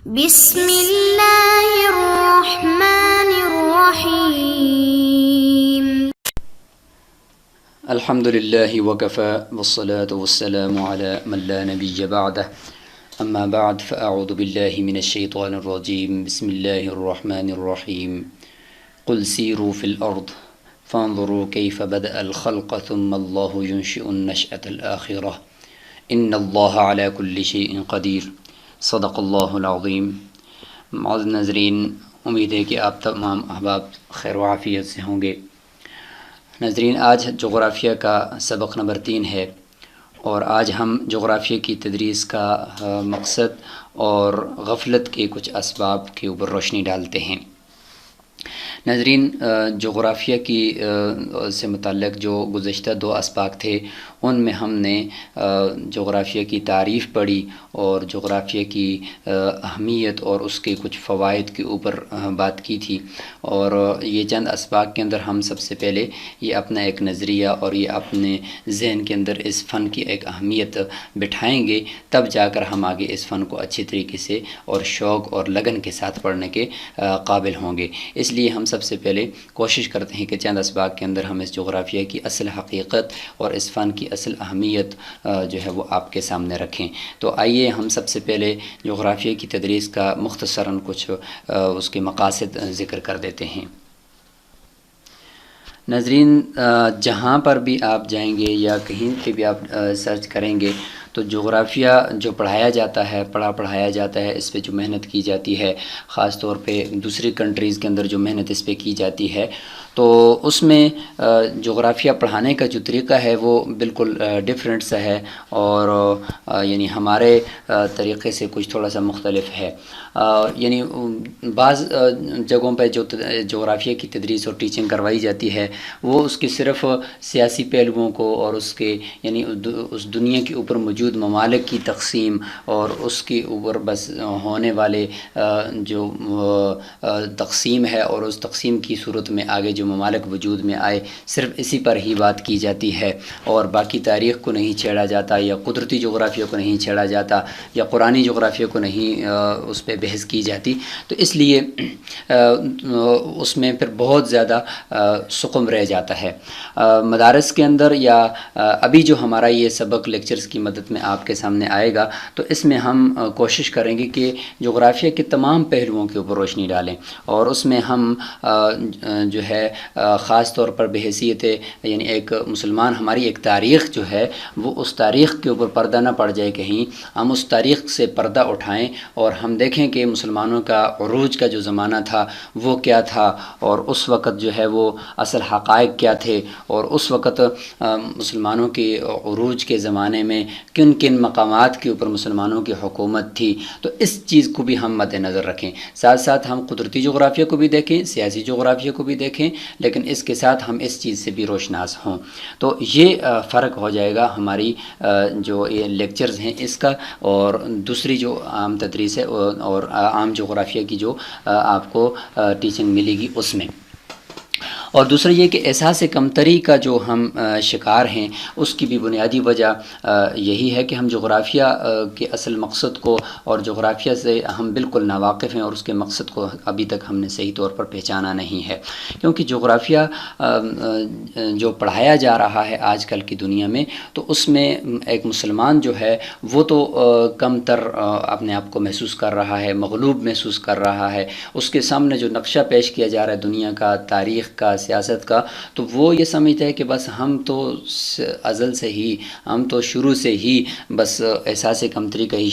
بسم اللہ الرحمن الرحیم۔ الحمد للہ وکفى والصلاة والسلام على من لا نبی بعدہ اما بعد فاعوذ باللہ من الشیطان الرجیم بسم اللہ الرحمن الرحیم قل سیروا فی الارض فانظروا کیف بدأ الخلق ثم اللہ ينشئ النشأة الآخرہ ان اللہ علی کل شیء قدیر صدق اللہ العظیم۔ معزز ناظرین، امید ہے کہ آپ تمام احباب خیر و عافیت سے ہوں گے۔ ناظرین، آج جغرافیہ کا سبق نمبر 3 ہے، اور آج ہم جغرافیہ کی تدریس کا مقصد اور غفلت کے کچھ اسباب کے اوپر روشنی ڈالتے ہیں۔ ناظرین، جغرافیہ کی سے متعلق جو گزشتہ 2 اسباق تھے، ان میں ہم نے جغرافیہ کی تعریف پڑھی اور جغرافیہ کی اہمیت اور اس کے کچھ فوائد کے اوپر بات کی تھی، اور یہ چند اسباق کے اندر ہم سب سے پہلے یہ اپنا ایک نظریہ اور یہ اپنے ذہن کے اندر اس فن کی ایک اہمیت بٹھائیں گے، تب جا کر ہم آگے اس فن کو اچھی طریقے سے اور شوق اور لگن کے ساتھ پڑھنے کے قابل ہوں گے۔ اس لیے ہم سب سے پہلے کوشش کرتے ہیں کہ چند اسباق کے اندر ہم اس جغرافیہ کی اصل حقیقت اور اس فن کی اصل اہمیت جو ہے وہ آپ کے سامنے رکھیں۔ تو آئیے ہم سب سے پہلے جغرافیہ کی تدریس کا مختصراً کچھ اس کے مقاصد ذکر کر دیتے ہیں۔ ناظرین، جہاں پر بھی آپ جائیں گے یا کہیں پہ بھی آپ سرچ کریں گے تو جغرافیہ جو پڑھایا جاتا ہے، پڑھایا جاتا ہے، اس پہ جو محنت کی جاتی ہے، خاص طور پہ دوسری کنٹریز کے اندر جو محنت اس پہ کی جاتی ہے، تو اس میں جغرافیہ پڑھانے کا جو طریقہ ہے وہ بالکل ڈفرینٹ سا ہے، اور یعنی ہمارے طریقے سے کچھ تھوڑا سا مختلف ہے۔ یعنی بعض جگہوں پہ جو جغرافیہ کی تدریس اور ٹیچنگ کروائی جاتی ہے وہ اس کے صرف سیاسی پہلوؤں کو اور اس کے یعنی اس دنیا کے اوپر موجود ممالک کی تقسیم اور اس کے اوپر بس ہونے والے جو تقسیم ہے، اور اس تقسیم کی صورت میں آگے جو ممالک وجود میں آئے، صرف اسی پر ہی بات کی جاتی ہے، اور باقی تاریخ کو نہیں چھیڑا جاتا، یا قدرتی جغرافیہ کو نہیں چھیڑا جاتا، یا قرآنی جغرافیہ کو نہیں اس پہ بحث کی جاتی۔ تو اس لیے اس میں پھر بہت زیادہ سقم رہ جاتا ہے۔ مدارس کے اندر یا ابھی جو ہمارا یہ سبق لیکچرز کی مدد میں آپ کے سامنے آئے گا، تو اس میں ہم کوشش کریں گے کہ جغرافیہ کے تمام پہلوؤں کے اوپر روشنی ڈالیں، اور اس میں ہم جو ہے خاص طور پر بحیثیت یعنی ایک مسلمان ہماری ایک تاریخ جو ہے وہ اس تاریخ کے اوپر پردہ نہ پڑ جائے کہیں، ہم اس تاریخ سے پردہ اٹھائیں اور ہم دیکھیں کہ مسلمانوں کا عروج کا جو زمانہ تھا وہ کیا تھا، اور اس وقت جو ہے وہ اصل حقائق کیا تھے، اور اس وقت مسلمانوں کے عروج کے زمانے میں کن کن مقامات کے اوپر مسلمانوں کی حکومت تھی۔ تو اس چیز کو بھی ہم مد نظر رکھیں، ساتھ ساتھ ہم قدرتی جغرافیہ کو بھی دیکھیں، سیاسی جغرافیہ کو بھی دیکھیں، لیکن اس کے ساتھ ہم اس چیز سے بھی روشناس ہوں۔ تو یہ فرق ہو جائے گا ہماری جو یہ لیکچرز ہیں اس کا، اور دوسری جو عام تدریس ہے اور عام جغرافیہ کی جو آپ کو ٹیچنگ ملے گی اس میں۔ اور دوسرا یہ کہ احساس کمتری کا جو ہم شکار ہیں، اس کی بھی بنیادی وجہ یہی ہے کہ ہم جغرافیہ کے اصل مقصد کو، اور جغرافیہ سے ہم بالکل ناواقف ہیں، اور اس کے مقصد کو ابھی تک ہم نے صحیح طور پر پہچانا نہیں ہے۔ کیونکہ جغرافیہ جو پڑھایا جا رہا ہے آج کل کی دنیا میں، تو اس میں ایک مسلمان جو ہے وہ تو کم تر اپنے آپ کو محسوس کر رہا ہے، مغلوب محسوس کر رہا ہے۔ اس کے سامنے جو نقشہ پیش کیا جا رہا ہے دنیا کا، تاریخ کا، سیاست کا، تو وہ یہ سمجھتا ہے کہ بس ہم تو ازل سے ہی، ہم تو شروع سے ہی بس احساس کمتری کا ہی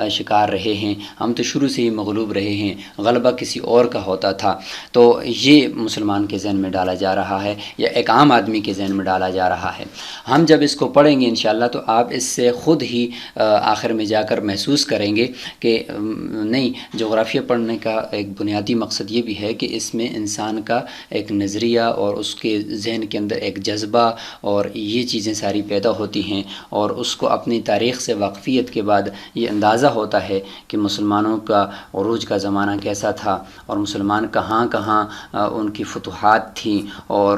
شکار رہے ہیں، ہم تو شروع سے ہی مغلوب رہے ہیں، غلبہ کسی اور کا ہوتا تھا۔ تو یہ مسلمان کے ذہن میں ڈالا جا رہا ہے، یا ایک عام آدمی کے ذہن میں ڈالا جا رہا ہے۔ ہم جب اس کو پڑھیں گے انشاءاللہ تو آپ اس سے خود ہی آخر میں جا کر محسوس کریں گے کہ نہیں، جغرافیہ پڑھنے کا ایک بنیادی مقصد یہ بھی ہے کہ اس میں انسان کا ایک نظریہ اور اس کے ذہن کے اندر ایک جذبہ اور یہ چیزیں ساری پیدا ہوتی ہیں، اور اس کو اپنی تاریخ سے واقفیت کے بعد یہ اندازہ ہوتا ہے کہ مسلمانوں کا عروج کا زمانہ کیسا تھا، اور مسلمان کہاں کہاں ان کی فتوحات تھیں، اور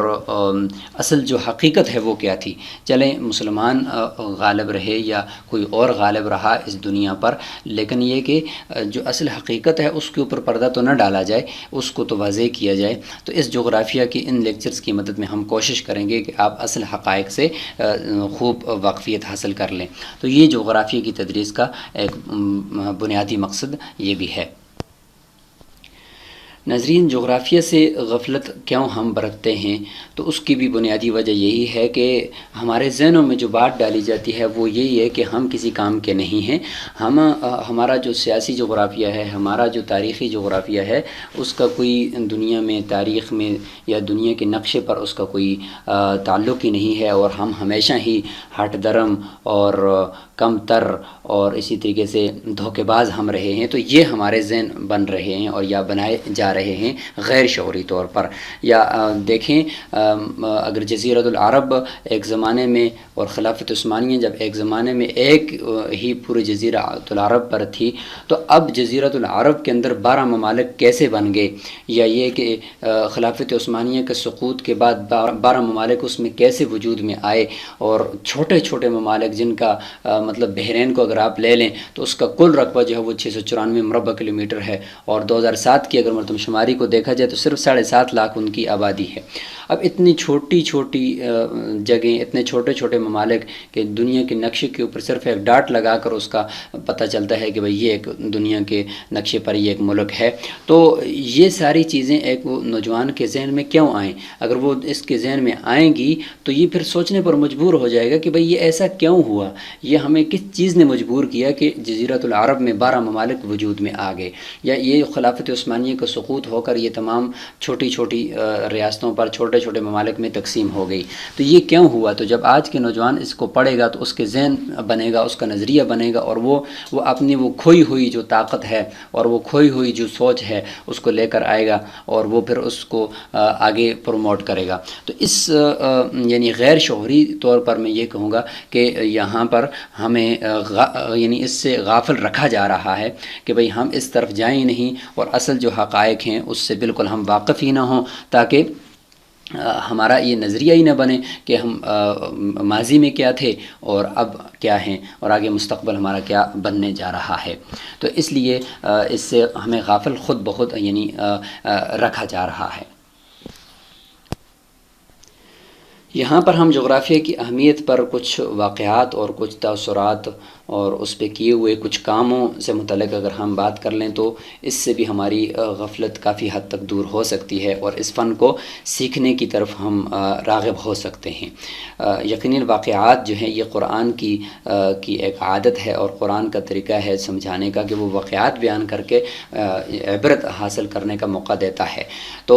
اصل جو حقیقت ہے وہ کیا تھی۔ چلیں مسلمان غالب رہے یا کوئی اور غالب رہا اس دنیا پر، لیکن یہ کہ جو اصل حقیقت ہے اس کے اوپر پردہ تو نہ ڈالا جائے، اس کو تو واضح کیا جائے۔ تو اس جغرافیہ کی ان لیکچرز کی مدد میں ہم کوشش کریں گے کہ آپ اصل حقائق سے خوب واقفیت حاصل کر لیں۔ تو یہ جغرافیہ کی تدریس کا ایک بنیادی مقصد یہ بھی ہے۔ ناظرین، جغرافیہ سے غفلت کیوں ہم برتتے ہیں؟ تو اس کی بھی بنیادی وجہ یہی ہے کہ ہمارے ذہنوں میں جو بات ڈالی جاتی ہے وہ یہی ہے کہ ہم کسی کام کے نہیں ہیں۔ ہمارا جو سیاسی جغرافیہ ہے، ہمارا جو تاریخی جغرافیہ ہے، اس کا کوئی دنیا میں، تاریخ میں یا دنیا کے نقشے پر اس کا کوئی تعلق ہی نہیں ہے، اور ہم ہمیشہ ہی ہٹ درم اور کم تر اور اسی طریقے سے دھوکے باز ہم رہے ہیں۔ تو یہ ہمارے ذہن بن رہے ہیں اور یا بنائے جا رہے ہیں غیر شعوری طور پر۔ یا دیکھیں، اگر جزیرۃ العرب ایک زمانے میں اور خلافت عثمانیہ جب ایک زمانے میں ایک ہی پورے جزیرۃ العرب پر تھی، تو اب جزیرۃ العرب کے اندر 12 ممالک کیسے بن گئے، یا یہ کہ خلافت عثمانیہ کے سقوط کے بعد 12 ممالک اس میں کیسے وجود میں آئے، اور چھوٹے چھوٹے ممالک جن کا مطلب بحرین کو اگر آپ لے لیں تو اس کا کل رقبہ جو ہے وہ 694 مربع کلومیٹر ہے، اور 2007 کی اگر مردم شماری کو دیکھا جائے تو صرف 7.5 لاکھ ان کی آبادی ہے۔ اب اتنی چھوٹی چھوٹی جگہیں، اتنے چھوٹے چھوٹے ممالک کہ دنیا کے نقشے کے اوپر صرف ایک ڈاٹ لگا کر اس کا پتہ چلتا ہے کہ بھئی یہ ایک دنیا کے نقشے پر یہ ایک ملک ہے۔ تو یہ ساری چیزیں ایک نوجوان کے ذہن میں کیوں آئیں؟ اگر وہ اس کے ذہن میں آئیں گی تو یہ پھر سوچنے پر مجبور ہو جائے گا کہ بھئی یہ ایسا کیوں ہوا، یہ ہمیں کس چیز نے مجبور کیا کہ جزیرۃ العرب میں 12 ممالک وجود میں آ گئے، یا یہ خلافت عثمانیہ کا سقوط ہو کر یہ تمام چھوٹی چھوٹی ریاستوں پر چھوٹے چھوٹے ممالک میں تقسیم ہو گئی، تو یہ کیوں ہوا؟ تو جب آج کے نوجوان اس کو پڑھے گا تو اس کے ذہن بنے گا، اس کا نظریہ بنے گا، اور وہ اپنی وہ کھوئی ہوئی جو طاقت ہے اور وہ کھوئی ہوئی جو سوچ ہے اس کو لے کر آئے گا، اور وہ پھر اس کو آگے پروموٹ کرے گا۔ تو اس یعنی غیر شعوری طور پر میں یہ کہوں گا کہ یہاں پر ہمیں یعنی اس سے غافل رکھا جا رہا ہے کہ بھئی ہم اس طرف جائیں نہیں، اور اصل جو حقائق ہیں اس سے بالکل ہم واقف ہی نہ ہوں، تاکہ ہمارا یہ نظریہ ہی نہ بنے کہ ہم ماضی میں کیا تھے اور اب کیا ہیں، اور آگے مستقبل ہمارا کیا بننے جا رہا ہے۔ تو اس لیے اس سے ہمیں غافل خود بخود یعنی رکھا جا رہا ہے۔ یہاں پر ہم جغرافیہ کی اہمیت پر کچھ واقعات اور کچھ تاثرات اور اس پہ کیے ہوئے کچھ کاموں سے متعلق اگر ہم بات کر لیں تو اس سے بھی ہماری غفلت کافی حد تک دور ہو سکتی ہے، اور اس فن کو سیکھنے کی طرف ہم راغب ہو سکتے ہیں۔ یقیناً واقعات جو ہیں یہ قرآن کی ایک عادت ہے اور قرآن کا طریقہ ہے سمجھانے کا کہ وہ واقعات بیان کر کے عبرت حاصل کرنے کا موقع دیتا ہے۔ تو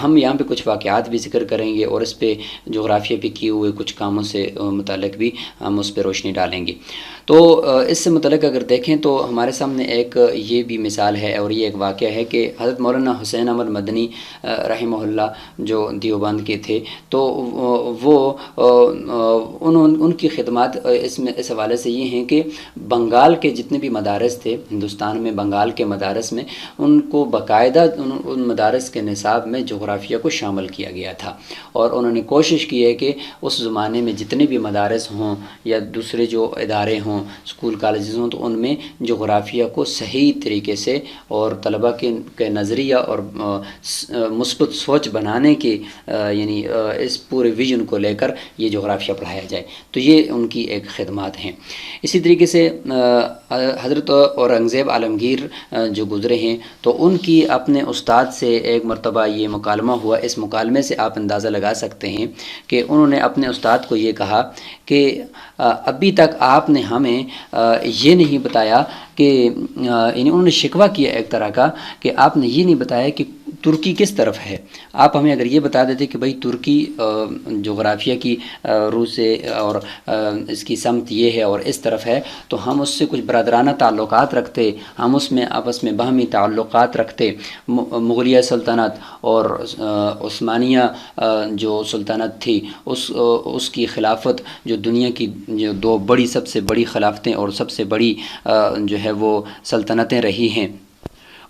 ہم یہاں پہ کچھ واقعات بھی ذکر کریں گے، اور اس پہ جغرافیہ پہ کیے ہوئے کچھ کاموں سے متعلق بھی ہم اس پہ روشنی ڈالیں گے۔ تو اس سے متعلق اگر دیکھیں تو ہمارے سامنے ایک یہ بھی مثال ہے، اور یہ ایک واقعہ ہے کہ حضرت مولانا حسین احمد مدنی رحمہ اللہ جو دیوبند کے تھے، تو وہ ان کی خدمات اس حوالے سے یہ ہیں کہ بنگال کے جتنے بھی مدارس تھے ہندوستان میں، بنگال کے مدارس میں ان کو باقاعدہ ان مدارس کے نصاب میں جغرافیہ کو شامل کیا گیا تھا، اور انہوں نے کوشش کی ہے کہ اس زمانے میں جتنے بھی مدارس ہوں یا دوسرے جو ادارے ہوں، اسکول کالجز ہوں، تو ان میں جغرافیہ کو صحیح طریقے سے اور طلبہ کے نظریہ اور مثبت سوچ بنانے کے یعنی اس پورے ویژن کو لے کر یہ جغرافیہ پڑھایا جائے۔ تو یہ ان کی ایک خدمات ہیں۔ اسی طریقے سے حضرت اورنگزیب عالمگیر جو گزرے ہیں، تو ان کی اپنے استاد سے ایک مرتبہ یہ مکالمہ ہوا۔ اس مکالمے سے آپ اندازہ لگا سکتے ہیں کہ انہوں نے اپنے استاد کو یہ کہا کہ ابھی تک آپ نے ہمیں یہ نہیں بتایا کہ یعنی انہوں نے شکوہ کیا ایک طرح کا کہ آپ نے یہ نہیں بتایا کہ ترکی کس طرف ہے؟ آپ ہمیں اگر یہ بتا دیتے کہ بھئی ترکی جغرافیہ کی روح سے اور اس کی سمت یہ ہے اور اس طرف ہے، تو ہم اس سے کچھ برادرانہ تعلقات رکھتے، ہم اس میں آپس میں باہمی تعلقات رکھتے۔ مغلیہ سلطنت اور عثمانیہ جو سلطنت تھی اس کی خلافت، جو دنیا کی جو دو بڑی سب سے بڑی خلافتیں اور سب سے بڑی جو ہے وہ سلطنتیں رہی ہیں،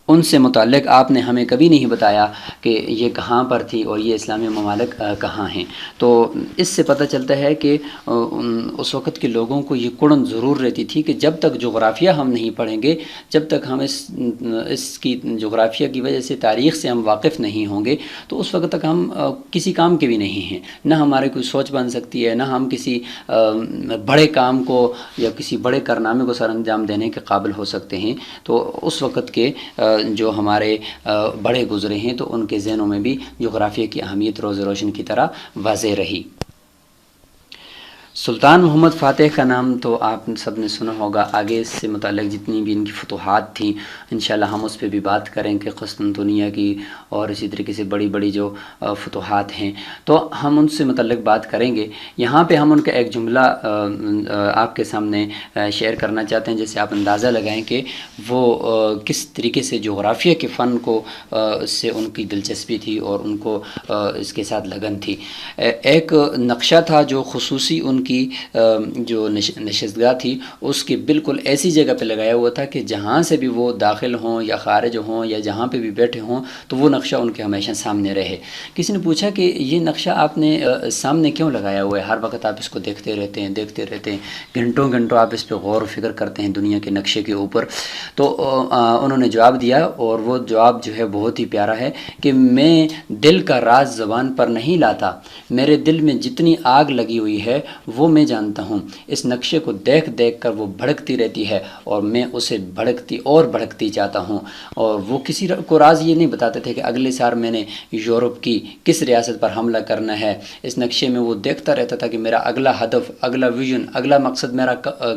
ان سے متعلق آپ نے ہمیں کبھی نہیں بتایا کہ یہ کہاں پر تھی اور یہ اسلامی ممالک کہاں ہیں۔ تو اس سے پتہ چلتا ہے کہ اس وقت کے لوگوں کو یہ کڑن ضرور رہتی تھی کہ جب تک جغرافیہ ہم نہیں پڑھیں گے، جب تک ہم اس کی جغرافیہ کی وجہ سے تاریخ سے ہم واقف نہیں ہوں گے، تو اس وقت تک ہم کسی کام کے بھی نہیں ہیں، نہ ہمارے کوئی سوچ بن سکتی ہے، نہ ہم کسی بڑے کام کو یا کسی بڑے کارنامے کو سر انجام دینے کے قابل ہو سکتے ہیں۔ تو اس وقت کے جو ہمارے بڑے گزرے ہیں تو ان کے ذہنوں میں بھی جغرافیہ کی اہمیت روز روشن کی طرح واضح رہی۔ سلطان محمد فاتح کا نام تو آپ سب نے سنا ہوگا، آگے اس سے متعلق جتنی بھی ان کی فتوحات تھیں انشاءاللہ ہم اس پہ بھی بات کریں کہ قسطنطنیہ کی اور اسی طریقے سے بڑی بڑی جو فتوحات ہیں تو ہم ان سے متعلق بات کریں گے۔ یہاں پہ ہم ان کا ایک جملہ آپ کے سامنے شیئر کرنا چاہتے ہیں، جیسے آپ اندازہ لگائیں کہ وہ کس طریقے سے جغرافیہ کے فن کو سے ان کی دلچسپی تھی اور ان کو اس کے ساتھ لگن تھی۔ ایک نقشہ تھا جو خصوصی ان کی جو نشستگاہ تھی اس کی بالکل ایسی جگہ پہ لگایا ہوا تھا کہ جہاں سے بھی وہ داخل ہوں یا خارج ہوں یا جہاں پہ بھی بیٹھے ہوں تو وہ نقشہ ان کے ہمیشہ سامنے رہے۔ کسی نے پوچھا کہ یہ نقشہ آپ نے سامنے کیوں لگایا ہوا ہے؟ ہر وقت آپ اس کو دیکھتے رہتے ہیں، گھنٹوں گھنٹوں آپ اس پہ غور و فکر کرتے ہیں دنیا کے نقشے کے اوپر۔ تو انہوں نے جواب دیا، اور وہ جواب جو ہے بہت ہی پیارا ہے کہ میں دل کا راز زبان پر نہیں لاتا، میرے دل میں جتنی آگ لگی ہوئی ہے وہ میں جانتا ہوں، اس نقشے کو دیکھ دیکھ کر وہ بھڑکتی رہتی ہے اور میں اسے بھڑکتی چاہتا ہوں۔ اور وہ کسی کو راز یہ نہیں بتاتے تھے کہ اگلے سال میں نے یورپ کی کس ریاست پر حملہ کرنا ہے۔ اس نقشے میں وہ دیکھتا رہتا تھا کہ میرا اگلا ہدف، اگلا ویژن، اگلا مقصد میرا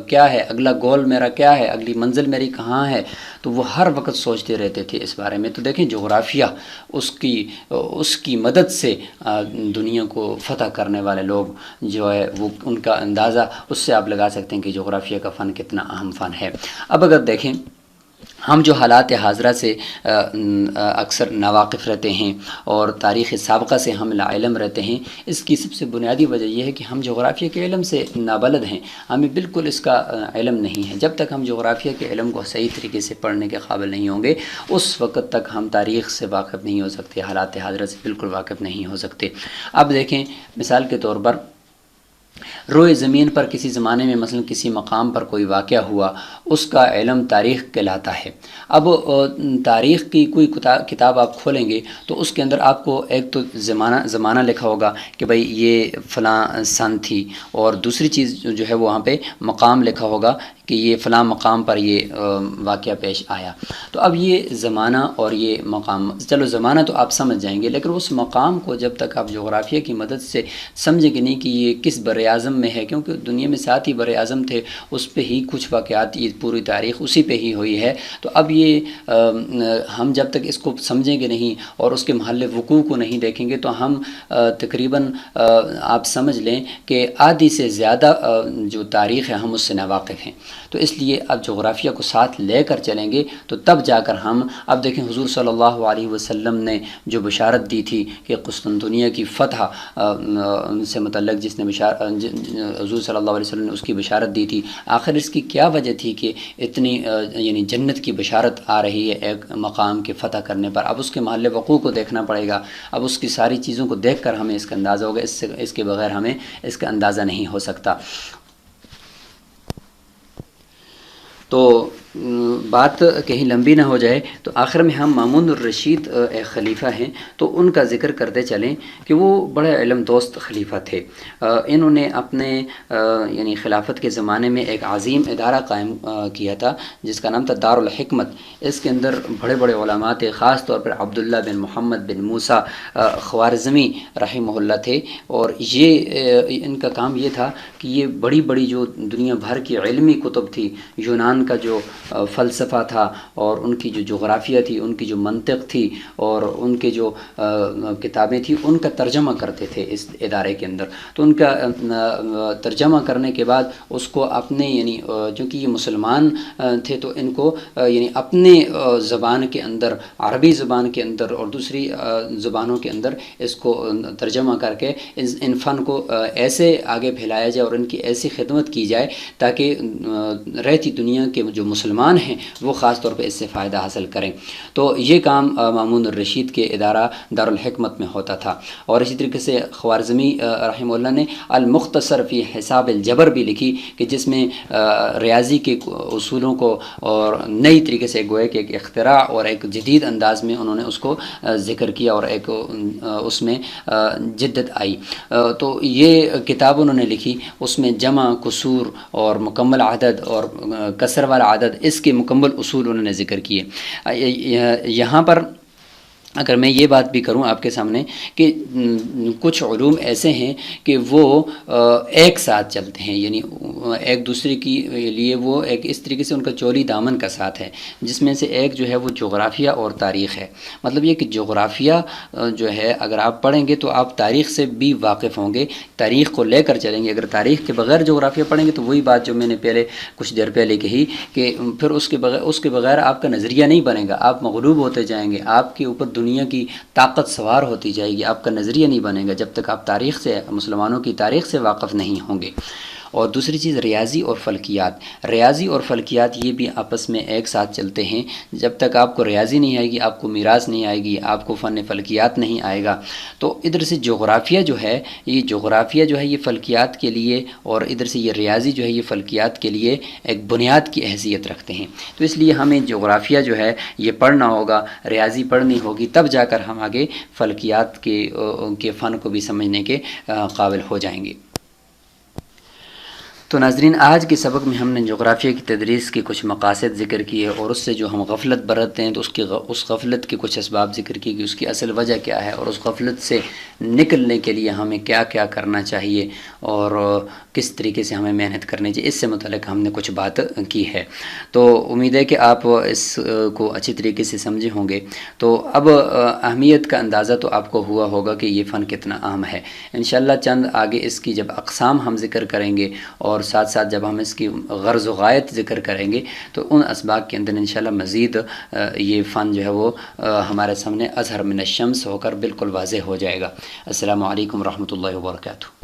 کیا ہے، اگلا گول میرا کیا ہے، اگلی منزل میری کہاں ہے۔ تو وہ ہر وقت سوچتے رہتے تھے اس بارے میں۔ تو دیکھیں جغرافیہ اس کی مدد سے دنیا کو فتح کرنے والے لوگ جو ہے وہ ان کا اندازہ اس سے آپ لگا سکتے ہیں کہ جغرافیہ کا فن کتنا اہم فن ہے۔ اب اگر دیکھیں ہم جو حالات حاضرہ سے اکثر ناواقف رہتے ہیں اور تاریخ سابقہ سے ہم لا علم رہتے ہیں، اس کی سب سے بنیادی وجہ یہ ہے کہ ہم جغرافیہ کے علم سے نابلد ہیں، ہمیں بالکل اس کا علم نہیں ہے۔ جب تک ہم جغرافیہ کے علم کو صحیح طریقے سے پڑھنے کے قابل نہیں ہوں گے اس وقت تک ہم تاریخ سے واقف نہیں ہو سکتے، حالات حاضرہ سے بالکل واقف نہیں ہو سکتے۔ اب دیکھیں مثال کے طور پر روئے زمین پر کسی زمانے میں مثلا کسی مقام پر کوئی واقعہ ہوا، اس کا علم تاریخ کہلاتا ہے۔ اب تاریخ کی کوئی کتاب آپ کھولیں گے تو اس کے اندر آپ کو ایک تو زمانہ لکھا ہوگا کہ بھئی یہ فلاں سن تھی، اور دوسری چیز جو ہے وہاں پہ مقام لکھا ہوگا کہ یہ فلاں مقام پر یہ واقعہ پیش آیا۔ تو اب یہ زمانہ اور یہ مقام، چلو زمانہ تو آپ سمجھ جائیں گے، لیکن اس مقام کو جب تک آپ جغرافیہ کی مدد سے سمجھیں گے نہیں کہ یہ کس بر اعظم میں ہے، کیونکہ دنیا میں 7 ہی بر اعظم تھے، اس پہ ہی کچھ واقعات، یہ پوری تاریخ اسی پہ ہی ہوئی ہے۔ تو اب یہ ہم جب تک اس کو سمجھیں گے نہیں اور اس کے محل وقوع کو نہیں دیکھیں گے تو ہم تقریباً آپ سمجھ لیں کہ آدھی سے زیادہ جو تاریخ ہے ہم اس سے ناواقف ہیں۔ تو اس لیے اب جغرافیہ کو ساتھ لے کر چلیں گے تو تب جا کر ہم اب دیکھیں حضور صلی اللہ علیہ وسلم نے جو بشارت دی تھی کہ قسطنطنیہ کی فتح سے متعلق جس نے حضور صلی اللہ علیہ وسلم نے اس کی بشارت دی تھی، آخر اس کی کیا وجہ تھی کہ اتنی یعنی جنت کی بشارت آ رہی ہے ایک مقام کے فتح کرنے پر؟ اب اس کے محل وقوع کو دیکھنا پڑے گا، اب اس کی ساری چیزوں کو دیکھ کر ہمیں اس کا اندازہ ہوگا، اس کے بغیر ہمیں اس کا اندازہ نہیں ہو سکتا۔ تو بات کہیں لمبی نہ ہو جائے تو آخر میں ہم مامون الرشید ایک خلیفہ ہیں تو ان کا ذکر کرتے چلیں کہ وہ بڑے علم دوست خلیفہ تھے۔ انہوں نے اپنے یعنی خلافت کے زمانے میں ایک عظیم ادارہ قائم کیا تھا جس کا نام تھا دار الحکمت۔ اس کے اندر بڑے بڑے علماء تھے، خاص طور پر عبداللہ بن محمد بن موسیٰ خوارزمی رحمہ اللہ تھے، اور یہ ان کا کام یہ تھا کہ یہ بڑی بڑی جو دنیا بھر کی علمی کتب تھی، یونان کا جو فلسفہ تھا اور ان کی جو جغرافیہ تھی، ان کی جو منطق تھی اور ان کے جو کتابیں تھیں، ان کا ترجمہ کرتے تھے اس ادارے کے اندر. تو ان کا ترجمہ کرنے کے بعد اس کو اپنے یعنی چونکہ یہ مسلمان تھے تو ان کو یعنی اپنے زبان کے اندر، عربی زبان کے اندر اور دوسری زبانوں کے اندر اس کو ترجمہ کر کے ان فن کو ایسے آگے پھیلایا جائے اور ان کی ایسی خدمت کی جائے تاکہ رہتی دنیا کے جو مسلمان ہیں وہ خاص طور پہ اس سے فائدہ حاصل کریں. تو یہ کام مامون الرشید کے ادارہ دارالحکمت میں ہوتا تھا. اور اسی طریقے سے خوارزمی رحمہ اللہ نے المختصر فی حساب الجبر بھی لکھی کہ جس میں ریاضی کے اصولوں کو اور نئی طریقے سے گویا کہ ایک اختراع اور ایک جدید انداز میں انہوں نے اس کو ذکر کیا اور ایک اس میں جدت آئی. تو یہ کتاب انہوں نے لکھی، اس میں جمع، کسور اور مکمل عدد اور کسر والا عدد، اس کے مکمل اصول انہوں نے ذکر کیے. یہاں پر اگر میں یہ بات بھی کروں آپ کے سامنے کہ کچھ علوم ایسے ہیں کہ وہ ایک ساتھ چلتے ہیں، یعنی ایک دوسرے کی لیے وہ ایک اس طریقے سے ان کا چولی دامن کا ساتھ ہے، جس میں سے ایک جو ہے وہ جغرافیہ اور تاریخ ہے. مطلب یہ کہ جغرافیہ جو ہے اگر آپ پڑھیں گے تو آپ تاریخ سے بھی واقف ہوں گے، تاریخ کو لے کر چلیں گے. اگر تاریخ کے بغیر جغرافیہ پڑھیں گے تو وہی بات جو میں نے پہلے کچھ دیر پہلے کہی کہ پھر اس کے بغیر آپ کا نظریہ نہیں بنے گا، آپ مغلوب ہوتے جائیں گے، آپ کے اوپر دنیا کی طاقت سوار ہوتی جائے گی، آپ کا نظریہ نہیں بنے گا جب تک آپ تاریخ سے، مسلمانوں کی تاریخ سے واقف نہیں ہوں گے. اور دوسری چیز ریاضی اور فلکیات، ریاضی اور فلکیات یہ بھی آپس میں ایک ساتھ چلتے ہیں. جب تک آپ کو ریاضی نہیں آئے گی، آپ کو میراث نہیں آئے گی، آپ کو فن فلکیات نہیں آئے گا. تو ادھر سے جغرافیہ جو ہے یہ فلکیات کے لیے، اور ادھر سے یہ ریاضی جو ہے یہ فلکیات کے لیے ایک بنیاد کی حیثیت رکھتے ہیں. تو اس لیے ہمیں جغرافیہ جو ہے یہ پڑھنا ہوگا، ریاضی پڑھنی ہوگی، تب جا کر ہم آگے فلکیات کے فن کو بھی سمجھنے کے قابل ہو جائیں گے. تو ناظرین، آج کے سبق میں ہم نے جغرافیہ کی تدریس کے کچھ مقاصد ذکر کیے اور اس سے جو ہم غفلت برتتے ہیں تو اس غفلت کے کچھ اسباب ذکر کیے کہ اس کی اصل وجہ کیا ہے اور اس غفلت سے نکلنے کے لیے ہمیں کیا کیا کرنا چاہیے اور کس طریقے سے ہمیں محنت کرنی چاہیے. اس سے متعلق ہم نے کچھ بات کی ہے. تو امید ہے کہ آپ اس کو اچھی طریقے سے سمجھے ہوں گے. تو اب اہمیت کا اندازہ تو آپ کو ہوا ہوگا کہ یہ فن کتنا اہم ہے. انشاءاللہ چند آگے اس کی جب اقسام ہم ذکر کریں گے اور ساتھ ساتھ جب ہم اس کی غرض و غایت ذکر کریں گے تو ان اسباق کے اندر انشاءاللہ مزید یہ فن جو ہے وہ ہمارے سامنے اظہر من الشمس ہو کر بالکل واضح ہو جائے گا. السلام علیکم ورحمۃ اللہ وبرکاتہ.